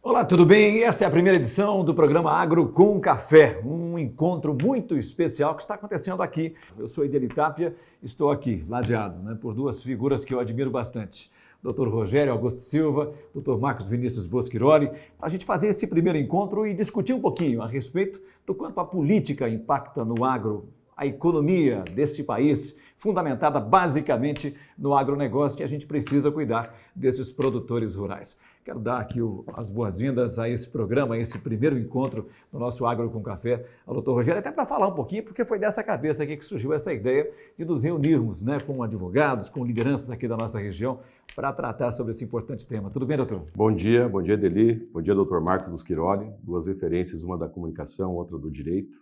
Olá, tudo bem? Esta é a primeira edição do programa Agro com Café, um encontro muito especial que está acontecendo aqui. Eu sou Ideli Tapia, estou aqui, ladeado, por duas figuras que eu admiro bastante. Dr. Rogério Augusto Silva, Dr. Marcos Vinícius Bosquiroli, para a gente fazer esse primeiro encontro e discutir um pouquinho a respeito do quanto a política impacta no agro, a economia desse país, fundamentada basicamente no agronegócio, que a gente precisa cuidar desses produtores rurais. Quero dar aqui as boas-vindas a esse programa, a esse primeiro encontro do nosso Agro com Café, ao doutor Rogério, até para falar um pouquinho, porque foi dessa cabeça aqui que surgiu essa ideia de nos reunirmos com advogados, com lideranças aqui da nossa região, para tratar sobre esse importante tema. Tudo bem, doutor? Bom dia, Edeli, bom dia, doutor Marcos Bosquiroli, duas referências, uma da comunicação, outra do direito,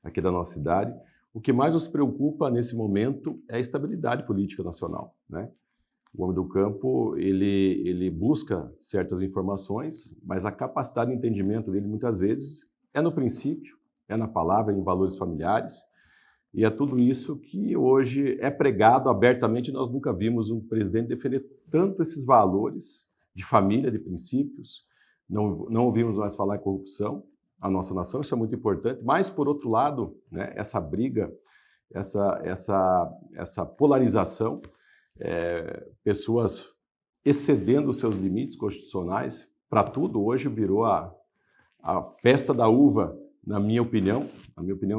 aqui da nossa cidade. O que mais nos preocupa nesse momento é a estabilidade política nacional, O homem do campo, ele busca certas informações, mas a capacidade de entendimento dele, muitas vezes, é no princípio, é na palavra, em valores familiares, e é tudo isso que hoje é pregado abertamente. Nós nunca vimos um presidente defender tanto esses valores de família, de princípios, não ouvimos mais falar em corrupção, a nossa nação, isso é muito importante, mas, por outro lado, essa briga, essa polarização, pessoas excedendo os seus limites constitucionais, para tudo, hoje virou a festa da uva, na minha opinião.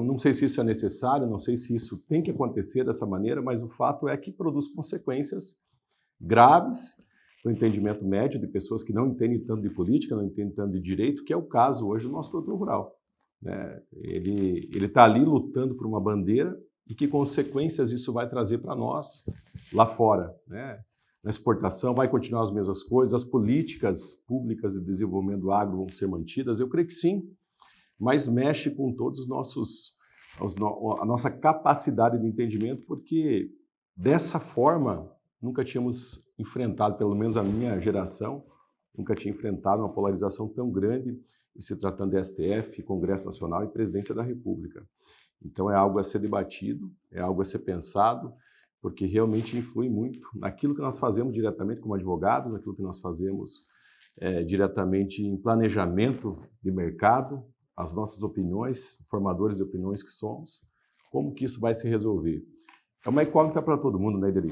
Não sei se isso é necessário, não sei se isso tem que acontecer dessa maneira, mas o fato é que produz consequências graves para o entendimento médio de pessoas que não entendem tanto de política, não entendem tanto de direito, que é o caso hoje do nosso produtor rural. Ele está ali lutando por uma bandeira e que consequências isso vai trazer para nós lá fora. Na exportação vai continuar as mesmas coisas, as políticas públicas de desenvolvimento do agro vão ser mantidas? Eu creio que sim, mas mexe com todos a nossa capacidade de entendimento, porque dessa forma nunca tínhamos enfrentado, pelo menos a minha geração, nunca tinha enfrentado uma polarização tão grande, e se tratando de STF, Congresso Nacional e Presidência da República. Então é algo a ser debatido, é algo a ser pensado, porque realmente influi muito naquilo que nós fazemos diretamente como advogados, naquilo que nós fazemos diretamente em planejamento de mercado, as nossas opiniões, formadores de opiniões que somos, como que isso vai se resolver. É uma incógnita para todo mundo, Ideli?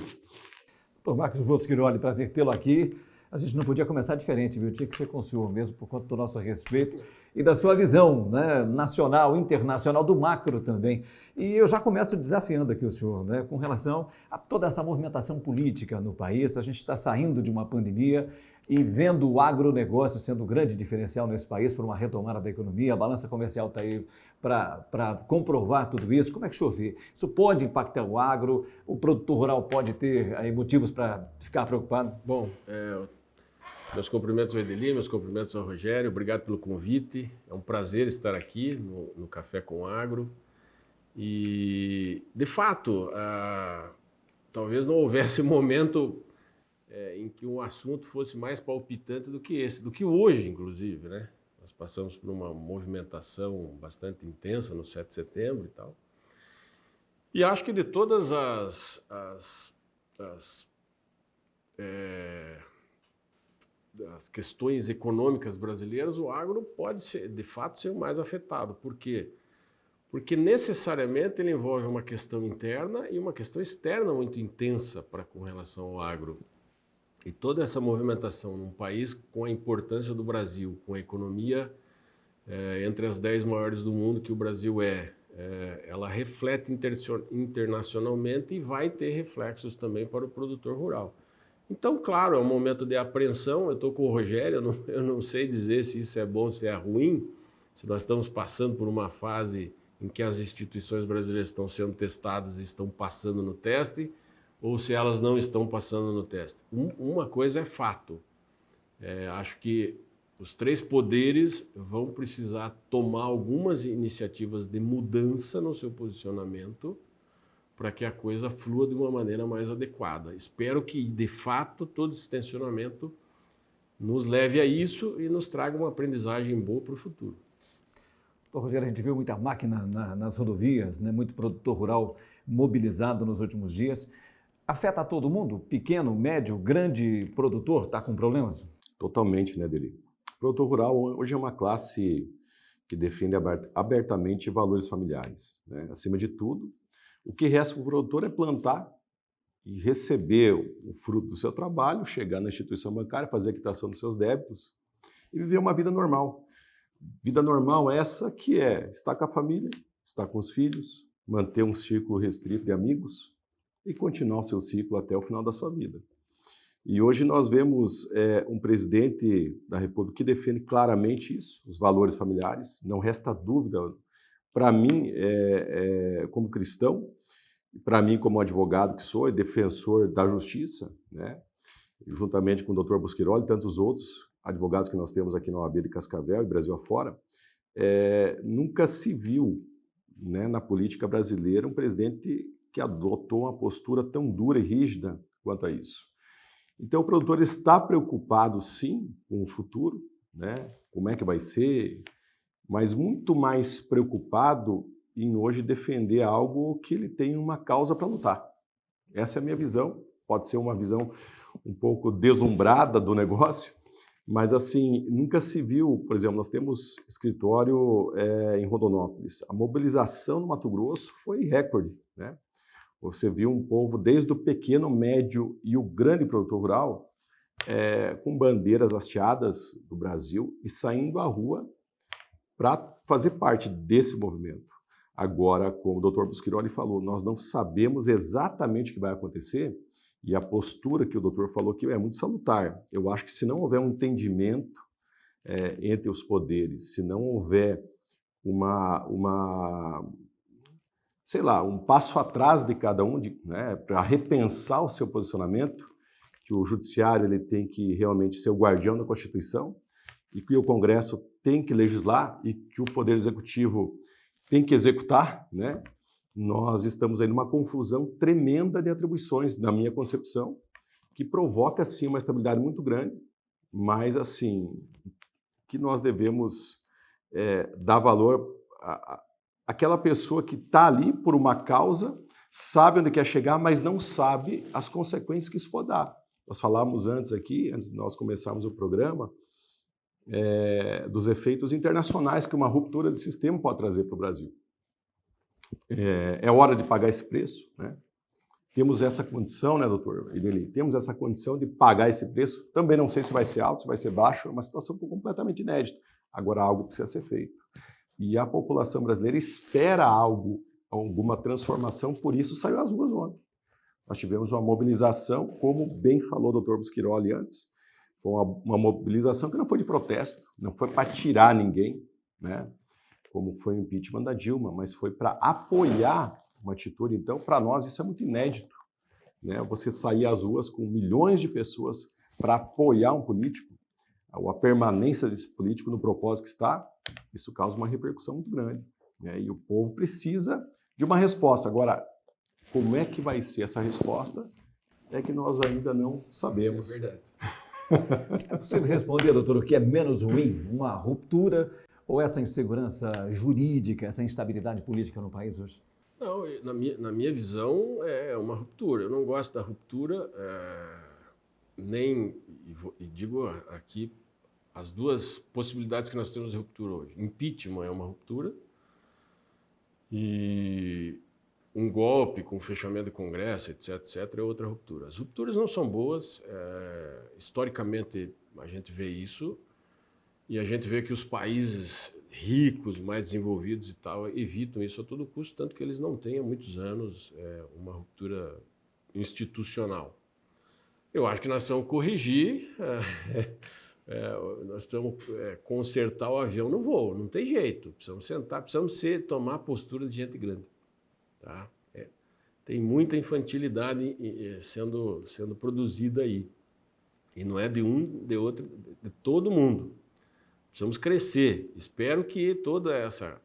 Doutor Marcos Bosquiroli, prazer tê-lo aqui. A gente não podia começar diferente, viu? Tinha que ser com o senhor mesmo, por conta do nosso respeito e da sua visão nacional, internacional, do macro também. E eu já começo desafiando aqui o senhor, com relação a toda essa movimentação política no país. A gente está saindo de uma pandemia e vendo o agronegócio sendo o grande diferencial nesse país para uma retomada da economia. A balança comercial está aí para comprovar tudo isso. Como é que o senhor vê? Isso pode impactar o agro? O produtor rural pode ter aí motivos para ficar preocupado? Bom, meus cumprimentos ao Ideli, meus cumprimentos ao Rogério, obrigado pelo convite. É um prazer estar aqui no Café com Agro. E, de fato, talvez não houvesse momento em que um assunto fosse mais palpitante do que esse, do que hoje, inclusive, Nós passamos por uma movimentação bastante intensa no 7 de setembro e tal. E acho que de todas as questões econômicas brasileiras, o agro pode ser, de fato, ser o mais afetado. Por quê? Porque necessariamente ele envolve uma questão interna e uma questão externa muito intensa com relação ao agro. E toda essa movimentação num país com a importância do Brasil, com a economia entre as 10 maiores do mundo que o Brasil ela reflete internacionalmente e vai ter reflexos também para o produtor rural. Então, claro, é um momento de apreensão. Eu estou com o Rogério, eu não sei dizer se isso é bom, se é ruim, se nós estamos passando por uma fase em que as instituições brasileiras estão sendo testadas e estão passando no teste, ou se elas não estão passando no teste. Uma coisa é fato. Acho que os 3 poderes vão precisar tomar algumas iniciativas de mudança no seu posicionamento para que a coisa flua de uma maneira mais adequada. Espero que, de fato, todo esse tensionamento nos leve a isso e nos traga uma aprendizagem boa para o futuro. Doutor Rogério, a gente viu muita máquina nas rodovias, muito produtor rural mobilizado nos últimos dias. Afeta todo mundo? Pequeno, médio, grande produtor está com problemas? Totalmente, Ideli? O produtor rural hoje é uma classe que defende abertamente valores familiares, né? Acima de tudo, o que resta para o produtor é plantar e receber o fruto do seu trabalho, chegar na instituição bancária, fazer a quitação dos seus débitos e viver uma vida normal. Vida normal essa que é estar com a família, estar com os filhos, manter um círculo restrito de amigos e continuar o seu ciclo até o final da sua vida. E hoje nós vemos um presidente da República que defende claramente isso, os valores familiares, não resta dúvida. Para mim, como cristão, para mim como advogado que sou e defensor da justiça, né, juntamente com o Dr. Busquiroli e tantos outros advogados que nós temos aqui na OAB de Cascavel e Brasil afora, nunca se viu, né, na política brasileira um presidente que adotou uma postura tão dura e rígida quanto a isso. Então, o produtor está preocupado, sim, com o futuro, né? Como é que vai ser, mas muito mais preocupado em hoje defender algo que ele tem uma causa para lutar. Essa é a minha visão. Pode ser uma visão um pouco deslumbrada do negócio, mas, assim, nunca se viu, por exemplo, nós temos escritório em Rondonópolis. A mobilização no Mato Grosso foi recorde, né? Você viu um povo, desde o pequeno, médio e o grande produtor rural, com bandeiras hasteadas do Brasil e saindo à rua para fazer parte desse movimento. Agora, como o Dr. Busquiroli falou, nós não sabemos exatamente o que vai acontecer e a postura que o doutor falou aqui é muito salutar. Eu acho que se não houver um entendimento entre os poderes, se não houver sei lá, um passo atrás de cada um, né, para repensar o seu posicionamento, que o judiciário ele tem que realmente ser o guardião da Constituição e que o Congresso tem que legislar e que o Poder Executivo tem que executar, né? Nós estamos aí numa confusão tremenda de atribuições, na minha concepção, que provoca, sim, uma estabilidade muito grande, mas, assim, que nós devemos dar valor àquela pessoa que está ali por uma causa, sabe onde quer chegar, mas não sabe as consequências que isso pode dar. Nós falávamos antes aqui, antes de nós começarmos o programa, dos efeitos internacionais que uma ruptura de sistema pode trazer para o Brasil. É hora de pagar esse preço, né? Temos essa condição, né, doutor Ideli? Temos essa condição de pagar esse preço. Também não sei se vai ser alto, se vai ser baixo, é uma situação completamente inédita. Agora, algo precisa ser feito. E a população brasileira espera alguma transformação, por isso saiu às ruas ontem. Nós tivemos uma mobilização, como bem falou o Dr. Busquiroli antes, uma mobilização que não foi de protesto, não foi para tirar ninguém, né, como foi o impeachment da Dilma, mas foi para apoiar uma atitude. Então, para nós, isso é muito inédito, né? Você sair às ruas com milhões de pessoas para apoiar um político, a permanência desse político no propósito que está, isso causa uma repercussão muito grande, né? E o povo precisa de uma resposta. Agora, como é que vai ser essa resposta é que nós ainda não sabemos. É verdade. É possível responder, doutor, o que é menos ruim? Uma ruptura ou essa insegurança jurídica, essa instabilidade política no país hoje? Não, na minha visão, é uma ruptura. Eu não gosto da ruptura, e digo aqui as duas possibilidades que nós temos de ruptura hoje. Impeachment é uma ruptura e um golpe com fechamento do Congresso, etc., é outra ruptura. As rupturas não são boas, historicamente a gente vê isso, e a gente vê que os países ricos, mais desenvolvidos e tal, evitam isso a todo custo, tanto que eles não têm há muitos anos uma ruptura institucional. Eu acho que nós precisamos corrigir, nós precisamos consertar o avião no voo, não tem jeito, precisamos sentar, precisamos tomar a postura de gente grande. Tá? Tem muita infantilidade sendo produzida aí, e não é de um, de outro, de todo mundo. Precisamos crescer. Espero que toda essa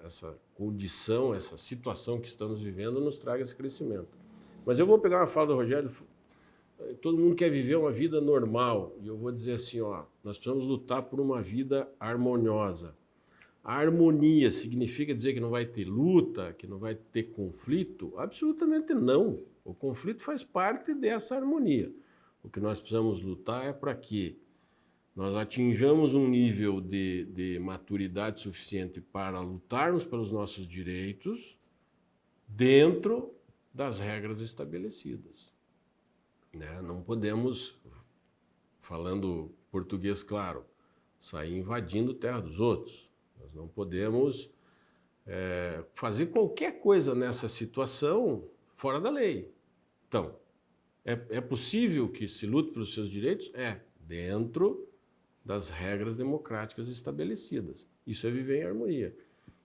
condição, essa situação que estamos vivendo nos traga esse crescimento. Mas eu vou pegar uma fala do Rogério. Todo mundo quer viver uma vida normal. E eu vou dizer assim, nós precisamos lutar por uma vida harmoniosa. A harmonia significa dizer que não vai ter luta, que não vai ter conflito? Absolutamente não. O conflito faz parte dessa harmonia. O que nós precisamos lutar é para que nós atinjamos um nível de maturidade suficiente para lutarmos pelos nossos direitos dentro das regras estabelecidas, né? Não podemos, falando português claro, sair invadindo terra dos outros. Nós não podemos fazer qualquer coisa nessa situação fora da lei. Então, é possível que se lute pelos seus direitos? Dentro das regras democráticas estabelecidas. Isso é viver em harmonia.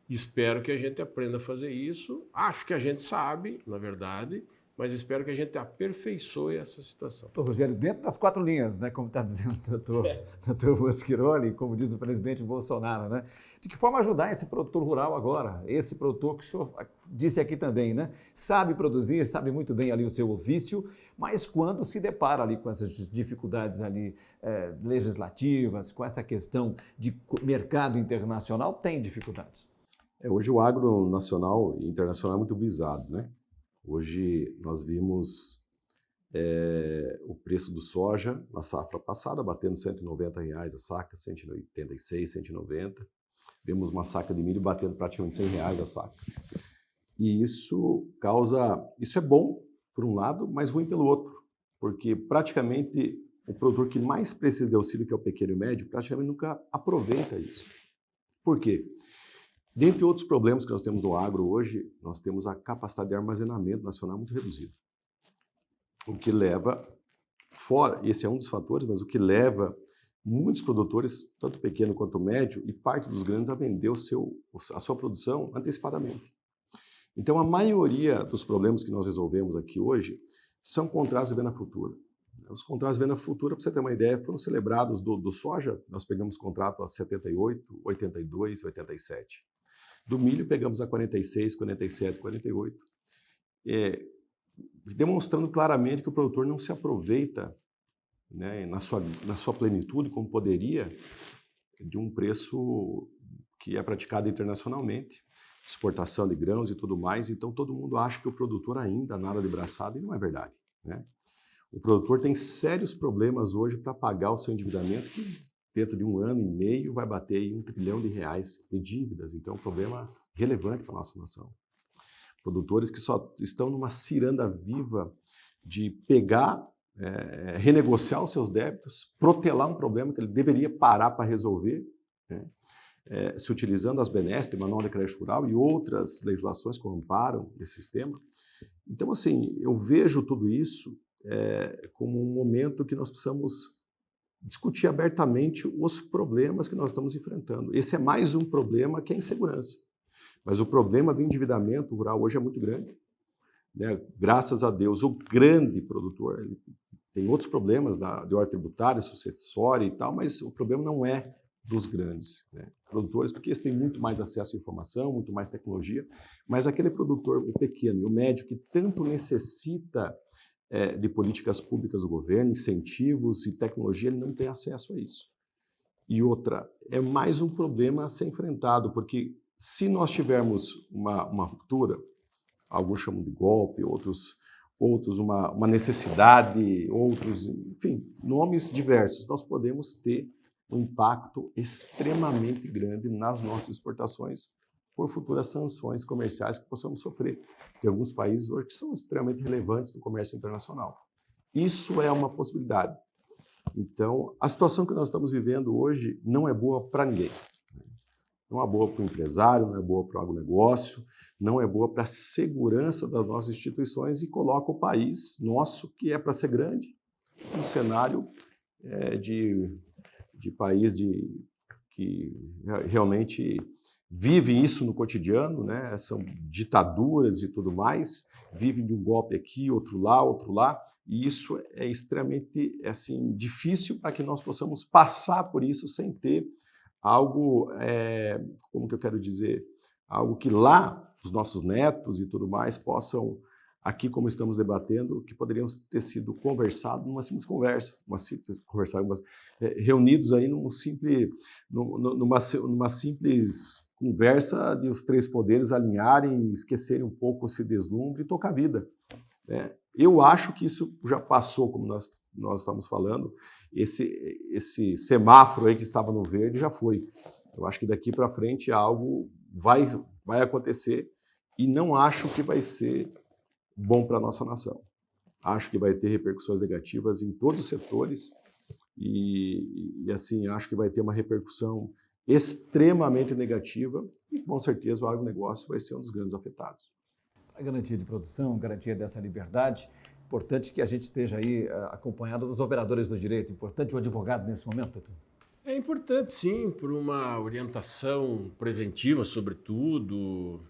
Espero que a gente aprenda a fazer isso. Acho que a gente sabe, na verdade, mas espero que a gente aperfeiçoe essa situação. Doutor Rogério, dentro das 4 linhas, né, como está dizendo o doutor Bosquiroli, como diz o presidente Bolsonaro, né? De que forma ajudar esse produtor rural agora? Esse produtor que o senhor disse aqui também, né? Sabe produzir, sabe muito bem ali o seu ofício, mas quando se depara ali com essas dificuldades ali legislativas, com essa questão de mercado internacional, tem dificuldades. Hoje o agro nacional e internacional é muito visado, né? Hoje nós vimos o preço do soja na safra passada batendo R$ 190 a saca, 186, 190. Vemos uma saca de milho batendo praticamente R$ 100 a saca. E isso é bom por um lado, mas ruim pelo outro, porque praticamente o produtor que mais precisa de auxílio, que é o pequeno e médio, praticamente nunca aproveita isso. Por quê? Dentre outros problemas que nós temos no agro hoje, nós temos a capacidade de armazenamento nacional muito reduzida. O que leva, esse é um dos fatores, mas o que leva muitos produtores, tanto pequeno quanto médio, e parte dos grandes, a vender a sua produção antecipadamente. Então, a maioria dos problemas que nós resolvemos aqui hoje são contratos de venda futura. Os contratos de venda futura, para você ter uma ideia, foram celebrados do soja, nós pegamos contrato a 78, 82, 87. Do milho, pegamos a 46, 47, 48, demonstrando claramente que o produtor não se aproveita, né, na sua plenitude, como poderia, de um preço que é praticado internacionalmente, exportação de grãos e tudo mais. Então, todo mundo acha que o produtor ainda nada de braçada, e não é verdade, né? O produtor tem sérios problemas hoje para pagar o seu endividamento, que dentro de 1 ano e meio vai bater aí R$ 1 trilhão de dívidas. Então, é um problema relevante para a nossa nação. Produtores que só estão numa ciranda viva de pegar, renegociar os seus débitos, protelar um problema que ele deveria parar para resolver, né? Se utilizando as benesses, Manual de Crédito Rural e outras legislações que amparam esse sistema. Então, assim, eu vejo tudo isso como um momento que nós precisamos discutir abertamente os problemas que nós estamos enfrentando. Esse é mais um problema que é a insegurança. Mas o problema do endividamento rural hoje é muito grande, né? Graças a Deus, o grande produtor ele tem outros problemas de ordem tributária, sucessória e tal, mas o problema não é dos grandes, né, produtores, porque eles têm muito mais acesso à informação, muito mais tecnologia, mas aquele produtor, o pequeno e o médio, que tanto necessita de políticas públicas do governo, incentivos e tecnologia, ele não tem acesso a isso. E outra, é mais um problema a ser enfrentado, porque se nós tivermos uma ruptura, alguns chamam de golpe, outros uma necessidade, outros, enfim, nomes diversos, nós podemos ter um impacto extremamente grande nas nossas exportações por futuras sanções comerciais que possamos sofrer. Tem alguns países hoje que são extremamente relevantes no comércio internacional. Isso é uma possibilidade. Então, a situação que nós estamos vivendo hoje não é boa para ninguém. Não é boa para o empresário, não é boa para o agronegócio, não é boa para a segurança das nossas instituições e coloca o país nosso, que é para ser grande, num cenário de país que realmente vive isso no cotidiano, né? São ditaduras e tudo mais, vivem de um golpe aqui, outro lá, e isso é extremamente assim, difícil para que nós possamos passar por isso sem ter algo, como que eu quero dizer, algo que lá os nossos netos e tudo mais possam, aqui como estamos debatendo, que poderiam ter sido conversados numa simples conversa, reunidos aí numa simples conversa de os 3 poderes alinharem, esquecerem um pouco esse deslumbre e tocar a vida, né? Eu acho que isso já passou, como nós nós estamos falando, esse semáforo aí que estava no verde já foi. Eu acho que daqui para frente algo vai acontecer e não acho que vai ser bom para a nossa nação. Acho que vai ter repercussões negativas em todos os setores e assim, acho que vai ter uma repercussão extremamente negativa e com certeza o agronegócio vai ser um dos grandes afetados. A garantia de produção, garantia dessa liberdade, importante que a gente esteja aí acompanhado dos operadores do direito, importante o advogado nesse momento, doutor? É importante, sim, por uma orientação preventiva, sobretudo,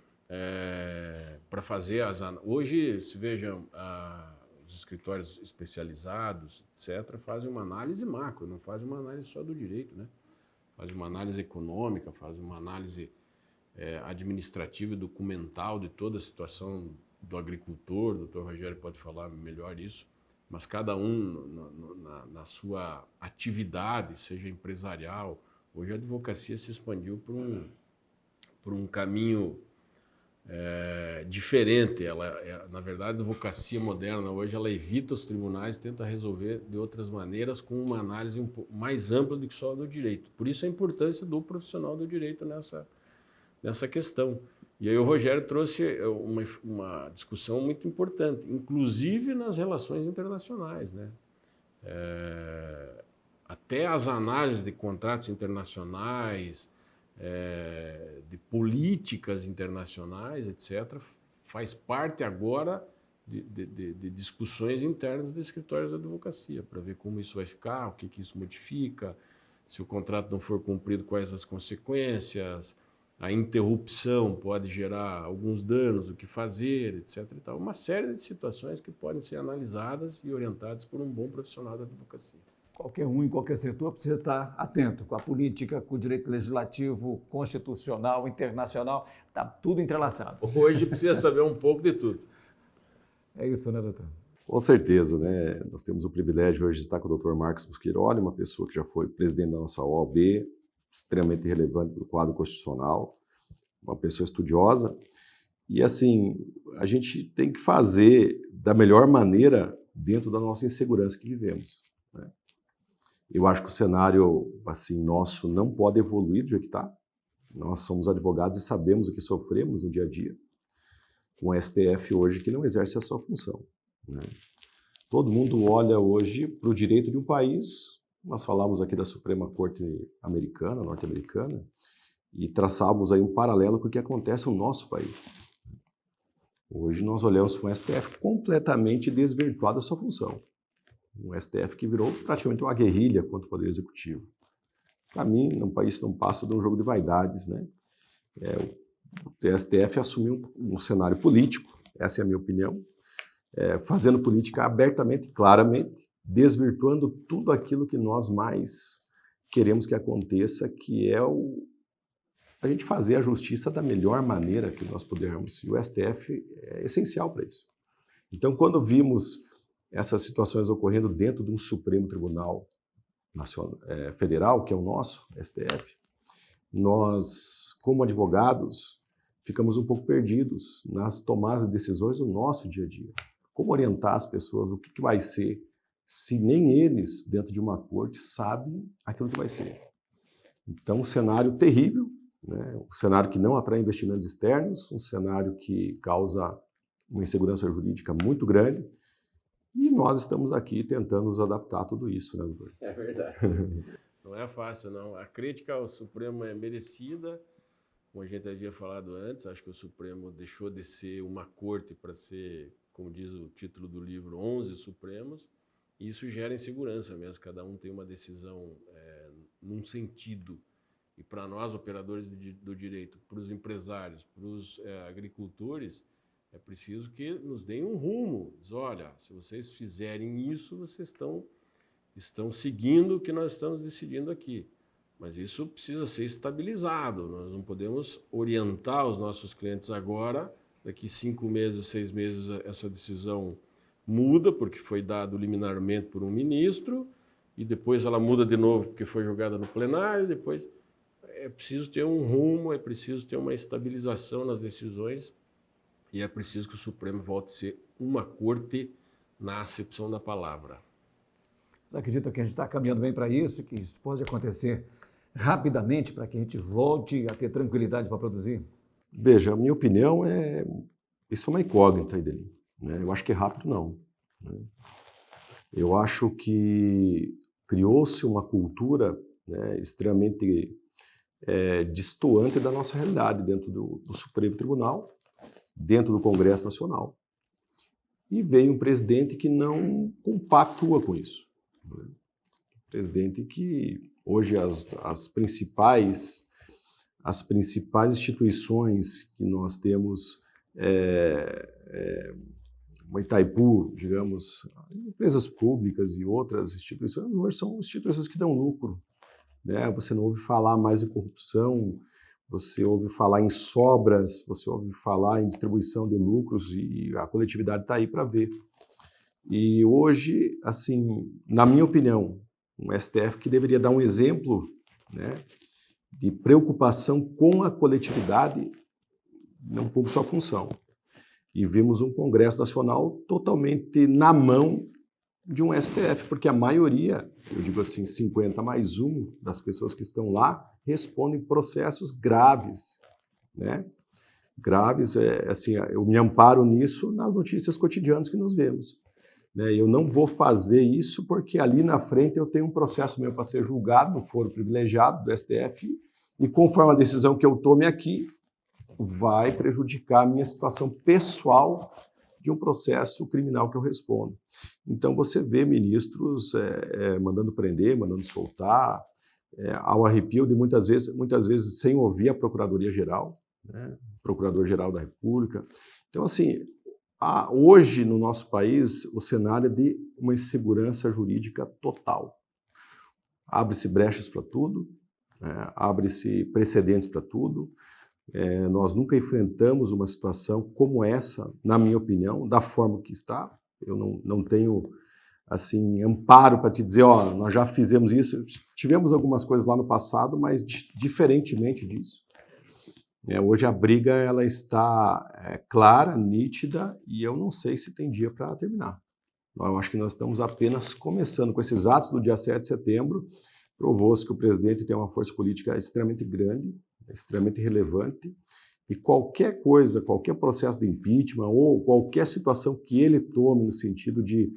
para fazer Hoje, se vejam, os escritórios especializados, etc., fazem uma análise macro, não fazem uma análise só do direito, né? Fazem uma análise econômica, fazem uma análise administrativa e documental de toda a situação do agricultor. O doutor Rogério pode falar melhor isso, mas cada um na sua atividade, seja empresarial. Hoje a advocacia se expandiu por um caminho diferente. Na verdade, a advocacia moderna hoje ela evita os tribunais, tenta resolver de outras maneiras com uma análise um pouco mais ampla do que só do direito. Por isso a importância do profissional do direito nessa questão. E aí o Rogério trouxe uma discussão muito importante, inclusive nas relações internacionais, né? Até as análises de contratos internacionais, de políticas internacionais, etc., faz parte agora de discussões internas de escritórios de advocacia, para ver como isso vai ficar, o que isso modifica, se o contrato não for cumprido, quais as consequências, a interrupção pode gerar alguns danos, o que fazer, etc. E tal. Uma série de situações que podem ser analisadas e orientadas por um bom profissional da advocacia. Qualquer um em qualquer setor precisa estar atento com a política, com o direito legislativo, constitucional, internacional, está tudo entrelaçado. Hoje precisa saber um pouco de tudo. É isso, né, doutor? Com certeza, né? Nós temos o privilégio hoje de estar com o Dr. Marcos Musquiroli, uma pessoa que já foi presidente da nossa OAB, extremamente relevante para o quadro constitucional, uma pessoa estudiosa. E, assim, a gente tem que fazer da melhor maneira dentro da nossa insegurança que vivemos, né? Eu acho que o cenário, assim, nosso não pode evoluir do jeito que está. Nós somos advogados e sabemos o que sofremos no dia a dia, com o STF hoje que não exerce a sua função, né? Todo mundo olha hoje para o direito de um país. Nós falamos aqui da Suprema Corte americana, norte-americana, e traçávamos aí um paralelo com o que acontece no nosso país. Hoje nós olhamos para o STF completamente desvirtuado da sua função. Um STF que virou praticamente uma guerrilha contra o Poder Executivo. Para mim, um país não passa de um jogo de vaidades, né? O STF assumiu um cenário político, essa é a minha opinião, fazendo política abertamente e claramente, desvirtuando tudo aquilo que nós mais queremos que aconteça, que é a gente fazer a justiça da melhor maneira que nós pudermos. E o STF é essencial para isso. Então, quando vimos essas situações ocorrendo dentro de um Supremo Tribunal Federal, que é o nosso STF, nós, como advogados, ficamos um pouco perdidos nas tomadas de decisões do nosso dia a dia. Como orientar as pessoas, o que vai ser, se nem eles, dentro de uma corte, sabem aquilo que vai ser. Então, um cenário terrível, né? Um cenário que não atrai investimentos externos, um cenário que causa uma insegurança jurídica muito grande, e nós estamos aqui tentando nos adaptar a tudo isso, né, doutor? É verdade. Não é fácil, não. A crítica ao Supremo é merecida. Como a gente havia falado antes, acho que o Supremo deixou de ser uma corte para ser, como diz o título do livro, 11 Supremos. E isso gera insegurança mesmo. Cada um tem uma decisão num sentido. E para nós, operadores do direito, para os empresários, para os agricultores, é preciso que nos deem um rumo. Diz, olha, se vocês fizerem isso, vocês estão seguindo o que nós estamos decidindo aqui. Mas isso precisa ser estabilizado. Nós não podemos orientar os nossos clientes agora, daqui 5 meses, 6 meses, essa decisão muda, porque foi dado liminarmente por um ministro, e depois ela muda de novo, porque foi jogada no plenário, depois... É preciso ter um rumo, é preciso ter uma estabilização nas decisões, e é preciso que o Supremo volte a ser uma corte na acepção da palavra. Você acredita que a gente está caminhando bem para isso, que isso pode acontecer rapidamente para que a gente volte a ter tranquilidade para produzir? Veja, a minha opinião é... Isso é uma incógnita, Idelin, né? Eu acho que é rápido, não. Né? Eu acho que criou-se uma cultura, né, extremamente destoante da nossa realidade dentro do Supremo Tribunal, dentro do Congresso Nacional. E veio um presidente que não compactua com isso. Né? Presidente que hoje as principais instituições que nós temos, uma Itaipu, digamos, empresas públicas e outras instituições, hoje são instituições que dão lucro. Né? Você não ouve falar mais em corrupção, você ouve falar em sobras, você ouve falar em distribuição de lucros e a coletividade está aí para ver. E hoje, assim, na minha opinião, um STF que deveria dar um exemplo, né, de preocupação com a coletividade, não cumpre sua função. E vimos um Congresso Nacional totalmente na mão de um STF, porque a maioria, eu digo assim, 50+1 das pessoas que estão lá, respondem processos graves, né? Graves, assim, eu me amparo nisso nas notícias cotidianas que nós vemos. Né? Eu não vou fazer isso porque ali na frente eu tenho um processo meu para ser julgado no foro privilegiado do STF e conforme a decisão que eu tome aqui, vai prejudicar a minha situação pessoal de um processo criminal que eu respondo. Então você vê ministros mandando prender, mandando soltar, ao arrepio de muitas vezes sem ouvir a Procuradoria-Geral, né? Procurador-Geral da República. Então assim, hoje no nosso país o cenário é de uma insegurança jurídica total. Abre-se brechas para tudo, abre-se precedentes para tudo. Nós nunca enfrentamos uma situação como essa, na minha opinião, da forma que está. Eu não tenho assim amparo para te dizer, ó, nós já fizemos isso. Tivemos algumas coisas lá no passado, mas diferentemente disso. Hoje a briga ela está clara, nítida, e eu não sei se tem dia para terminar. Eu acho que nós estamos apenas começando com esses atos do dia 7 de setembro. Provou-se que o presidente tem uma força política extremamente grande, extremamente relevante, e qualquer coisa, qualquer processo de impeachment ou qualquer situação que ele tome no sentido de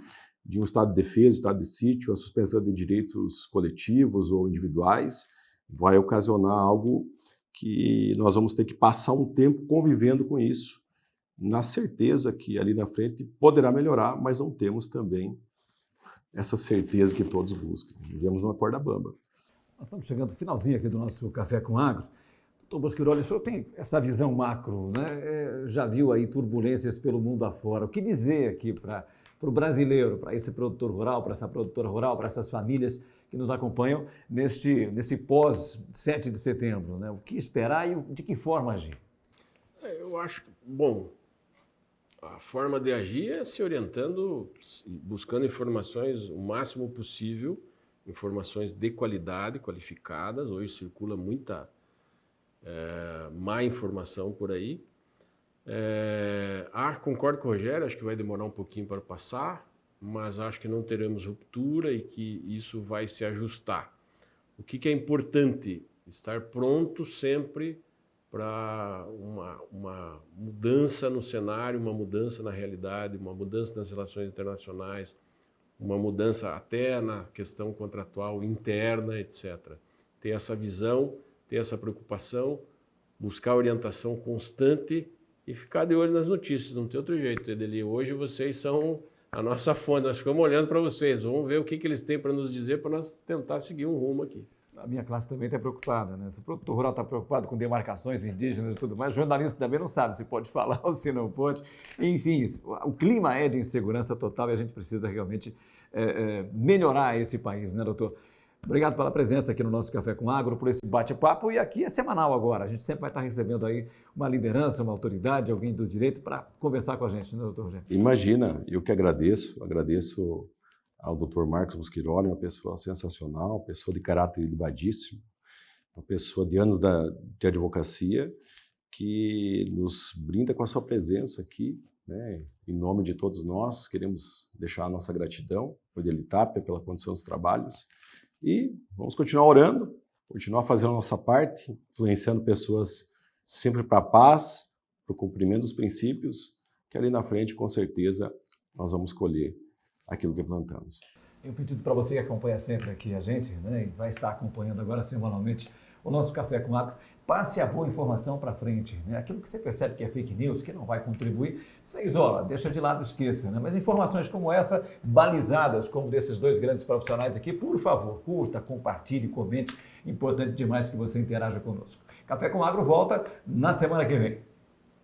um estado de defesa, estado de sítio, a suspensão de direitos coletivos ou individuais, vai ocasionar algo que nós vamos ter que passar um tempo convivendo com isso, na certeza que ali na frente poderá melhorar, mas não temos também essa certeza que todos buscam. Vivemos numa corda bamba. Nós estamos chegando no finalzinho aqui do nosso Café com Agro. Doutor Bosquiroli, o senhor tem essa visão macro, né? Já viu aí turbulências pelo mundo afora. O que dizer aqui para o brasileiro, para esse produtor rural, para essa produtora rural, para essas famílias que nos acompanham nesse pós-7 de setembro, né? O que esperar e de que forma agir? Eu acho que, bom, a forma de agir é se orientando, buscando informações o máximo possível, informações de qualidade, qualificadas. Hoje circula muita má informação por aí. Concordo com o Rogério, acho que vai demorar um pouquinho para passar, mas acho que não teremos ruptura e que isso vai se ajustar. O que é importante? Estar pronto sempre para uma mudança no cenário, uma mudança na realidade, uma mudança nas relações internacionais, uma mudança até na questão contratual interna, etc. Ter essa visão, ter essa preocupação, buscar orientação constante e ficar de olho nas notícias, não tem outro jeito, Edeli. Hoje vocês são a nossa fonte, nós ficamos olhando para vocês, vamos ver o que eles têm para nos dizer para nós tentar seguir um rumo aqui. A minha classe também está preocupada, né? Se o produtor rural está preocupado com demarcações indígenas e tudo mais, o jornalista também não sabe se pode falar ou se não pode. Enfim, o clima é de insegurança total e a gente precisa realmente melhorar esse país, né, doutor? Obrigado pela presença aqui no nosso Café com Agro, por esse bate-papo. E aqui é semanal agora. A gente sempre vai estar recebendo aí uma liderança, uma autoridade, alguém do direito para conversar com a gente, né, doutor Rogério? Imagina, eu que agradeço ao Dr. Marcos Bosquiroli, uma pessoa sensacional, uma pessoa de caráter elevadíssimo, uma pessoa de anos de advocacia, que nos brinda com a sua presença aqui, né? Em nome de todos nós, queremos deixar a nossa gratidão ao Edelitapia pela condição dos trabalhos e vamos continuar orando, continuar fazendo a nossa parte, influenciando pessoas sempre para a paz, para o cumprimento dos princípios, que ali na frente, com certeza, nós vamos colher aquilo que plantamos. Eu pedido para você que acompanha sempre aqui a gente, né, e vai estar acompanhando agora semanalmente o nosso Café com Agro, passe a boa informação para frente, né? Aquilo que você percebe que é fake news, que não vai contribuir, você isola, deixa de lado, esqueça, né? Mas informações como essa, balizadas como desses dois grandes profissionais aqui, por favor, curta, compartilhe, comente, importante demais que você interaja conosco. Café com Agro volta na semana que vem.